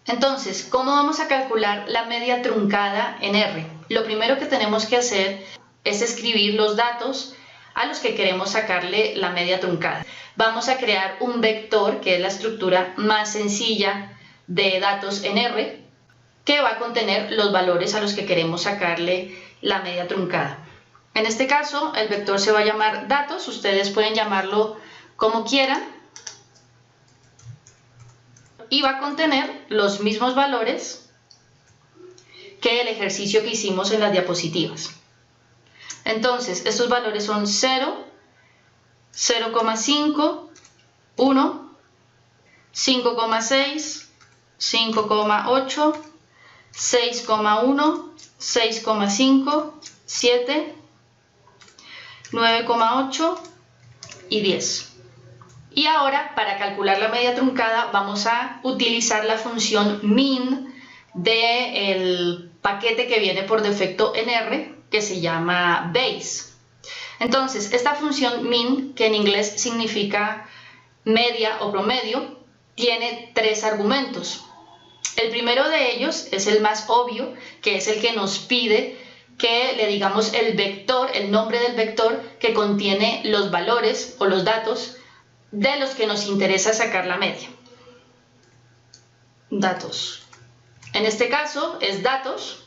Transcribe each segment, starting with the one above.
Entonces, ¿cómo vamos a calcular la media truncada en R? Lo primero que tenemos que hacer es escribir los datos a los que queremos sacarle la media truncada. Vamos a crear un vector, que es la estructura más sencilla de datos en R, que va a contener los valores a los que queremos sacarle la media truncada. En este caso, el vector se va a llamar datos, ustedes pueden llamarlo como quieran, y va a contener los mismos valores que el ejercicio que hicimos en las diapositivas. Entonces, estos valores son 0, 0,5, 1, 5,6, 5,8, 6,1, 6,5, 7, 9,8 y 10. Y ahora, para calcular la media truncada, vamos a utilizar la función min del paquete que viene por defecto en R, que se llama base. Entonces, esta función min, que en inglés significa media o promedio, tiene tres argumentos. El primero de ellos es el más obvio, que es el que nos pide que le digamos el vector, el nombre del vector que contiene los valores o los datos de los que nos interesa sacar la media. Datos. En este caso es datos.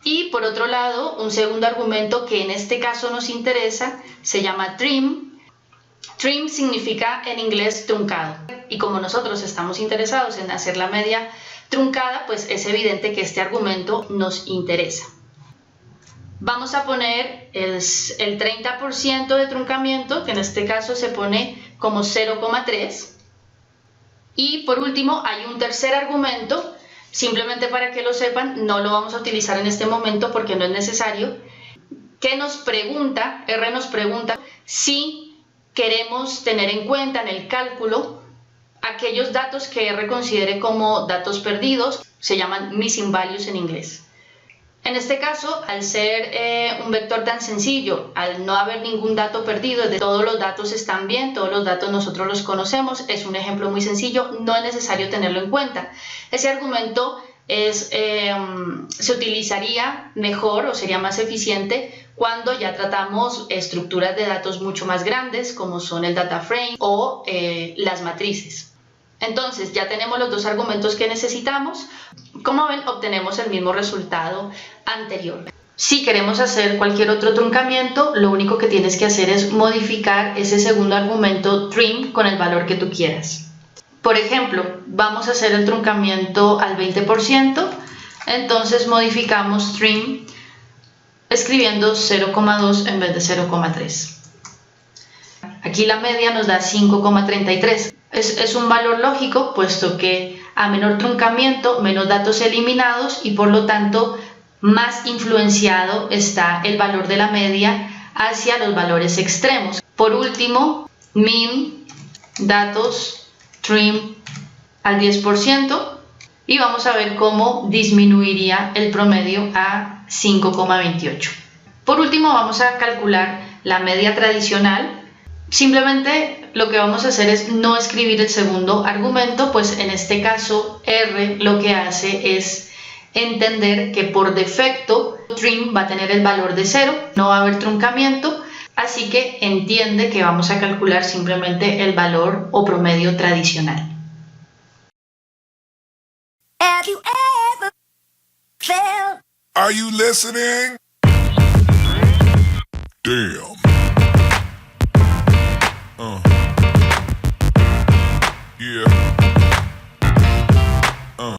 Y por otro lado, un segundo argumento que en este caso nos interesa se llama trim. Trim significa en inglés truncado. Y como nosotros estamos interesados en hacer la media truncada, pues es evidente que este argumento nos interesa. Vamos a poner el 30% de truncamiento, que en este caso se pone como 0,3. Y por último hay un tercer argumento, simplemente para que lo sepan, no lo vamos a utilizar en este momento porque no es necesario, que nos pregunta, R nos pregunta si queremos tener en cuenta en el cálculo aquellos datos que R considere como datos perdidos, se llaman missing values en inglés. En este caso, al ser un vector tan sencillo, al no haber ningún dato perdido, todos los datos están bien, todos los datos nosotros los conocemos, es un ejemplo muy sencillo, no es necesario tenerlo en cuenta. Ese argumento se utilizaría mejor o sería más eficiente cuando ya tratamos estructuras de datos mucho más grandes, como son el data frame o las matrices. Entonces ya tenemos los dos argumentos que necesitamos. Como ven, obtenemos el mismo resultado anterior. Si queremos hacer cualquier otro truncamiento, lo único que tienes que hacer es modificar ese segundo argumento trim con el valor que tú quieras. Por ejemplo, vamos a hacer el truncamiento al 20%, entonces modificamos trim escribiendo 0,2 en vez de 0,3. Aquí la media nos da 5,33. Es un valor lógico, puesto que a menor truncamiento, menos datos eliminados y por lo tanto más influenciado está el valor de la media hacia los valores extremos. Por último, min, datos, trim al 10% y vamos a ver cómo disminuiría el promedio a 5,28. Por último, vamos a calcular la media tradicional. Simplemente lo que vamos a hacer es no escribir el segundo argumento, pues en este caso R lo que hace es entender que por defecto trim va a tener el valor de 0, no va a haber truncamiento, así que entiende que vamos a calcular simplemente el valor o promedio tradicional. Are you listening? Damn.